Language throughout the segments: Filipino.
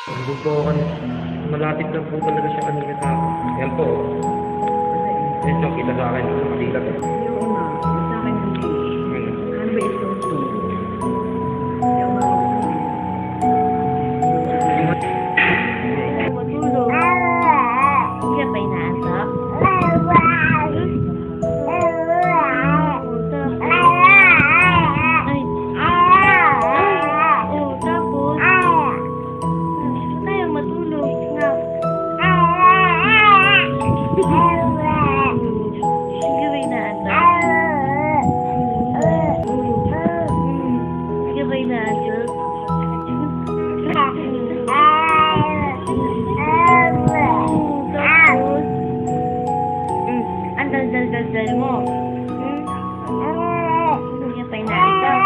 Hindi po ako, malapit lang po talaga siya kanina sa akin. Yan po. Yan siya, kita sa akin. Madilat eh. Oo nga, sa akin hindi. Ano ba ito? Yung mga matulog. Hindi ka pa inaantok? Dal mo. Hindi pa inaantok.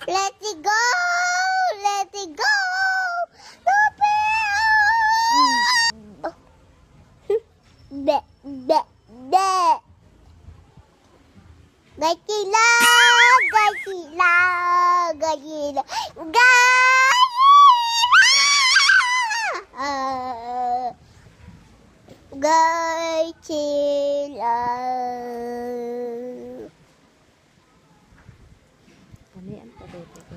Let it go, let it go. Be, be, be. Gakila, gakila, gakila, gakila. Ano yan pa, baby ko?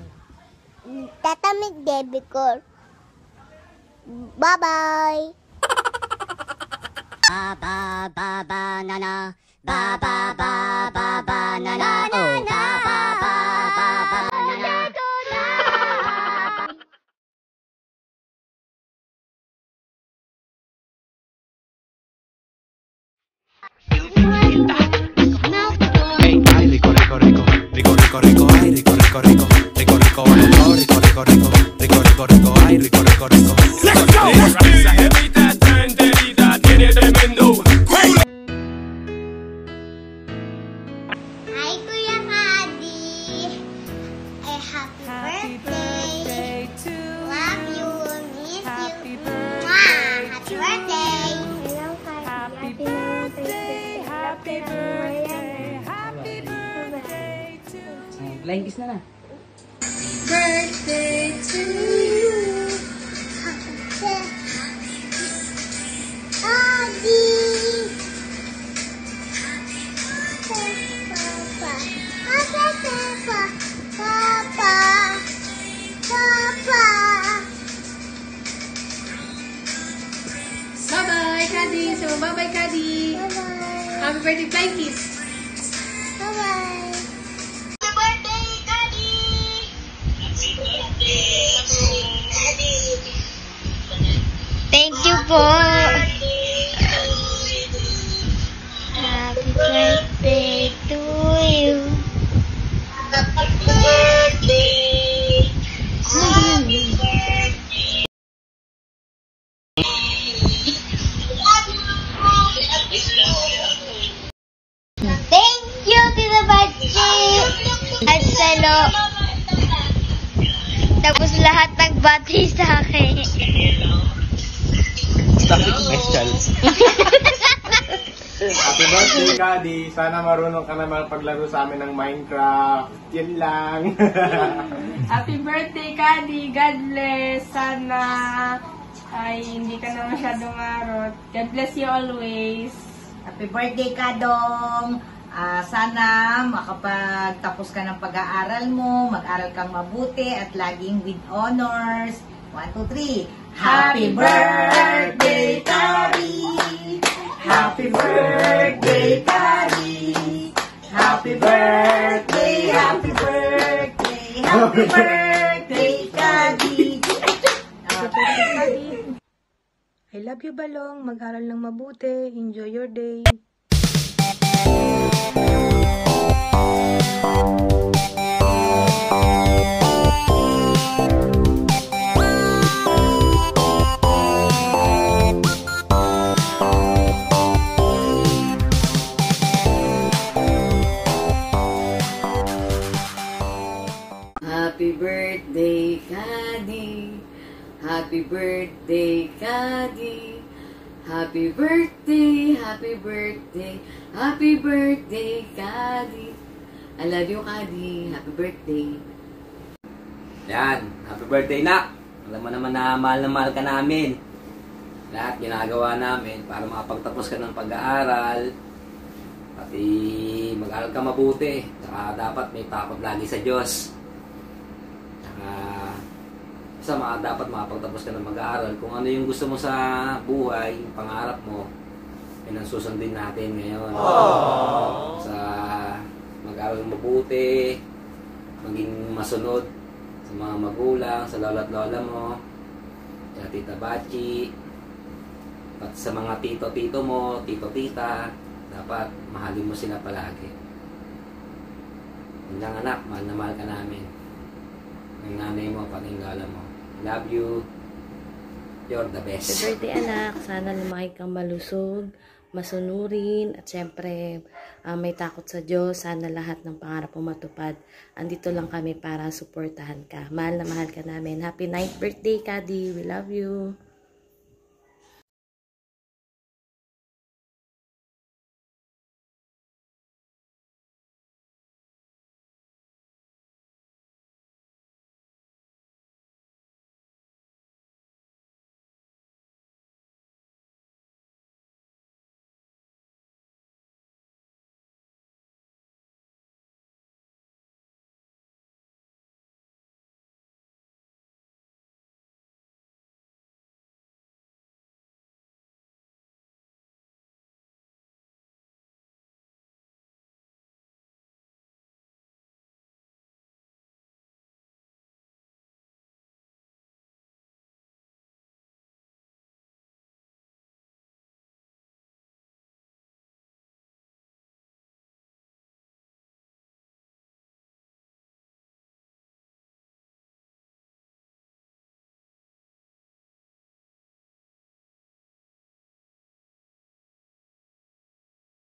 Tatamig, baby ko. Bye-bye. Ba ba ba banana, ba ba ba ba banana, oh ba ba ba ba banana. Hey, ay rico rico rico, rico rico rico, ay rico rico rico, rico rico rico, rico rico rico, rico rico rico, ay rico rico rico. Let's go. Esa jevita está enterita, tiene tremendo. Hi, Kuya Kadi. Happy birthday. Love you. Miss you. Mwah. Happy birthday. Happy birthday, happy birthday, happy birthday to you. Flying kiss na. Birthday to you. Adi. Papa. Papa. Papa. Papa. Bye-bye, Kadi. So, bye-bye, Kadi. Bye-bye. Happy birthday, flying kiss. Bye-bye. Happy birthday, Daddy! Thank you po. Happy birthday to you. Happy birthday. Happy birthday. Thank you, Tita Bachi! At salo. Tapos lahat nagbati sa akin. Topic special. Happy birthday, Kadi. Sana marunong ka naman paglaro sa amin ng Minecraft. Yan lang. Happy birthday, Kadi. God bless. Sana ay hindi ka na masyadong marot. God bless you always. Happy birthday, Kadong! Sana makapagtapos ka ng pag-aaral mo, mag-aral kang mabuti at laging with honors. 1, 2, 3. Happy birthday, Kadi! Happy birthday, Kadi! Happy birthday, happy birthday, happy birthday, Kadi! I love you, Balong. Mag-aral ng mabuti. Enjoy your day. Happy birthday, Kadi. Happy birthday, Kadi. Happy birthday, happy birthday, happy birthday, Kadi. I love you, Kadi. Happy birthday. Yan, happy birthday nak. Alam mo naman na mahal ka namin. Lahat ginagawa namin para makapagtapos ka ng pag-aaral. Pati mag-aaral ka mabuti. Saka dapat may takot lagi sa Diyos. Saka dapat makapagtapos ka ng mag-aaral. Kung ano yung gusto mo sa buhay, yung pangarap mo, yun ang susundin natin ngayon. Sa mag-aaral mabuti, maging masunod sa mga magulang, sa lola at lola mo, sa tita Bachi, at sa mga tito-tito mo, tito-tita, dapat mahalin mo sila palagi. Yun lang anak, mahal na mahal ka namin. Ng nanay mo, pati ng lola mo. Love you. You're the best. Happy birthday, anak. Sana lumaki kang malusog, masunurin, at syempre may takot sa Diyos. Sana lahat ng pangarap mo matupad. Andito lang kami para suportahan ka. Mahal na mahal ka namin. Happy 9th birthday, Kadi. We love you.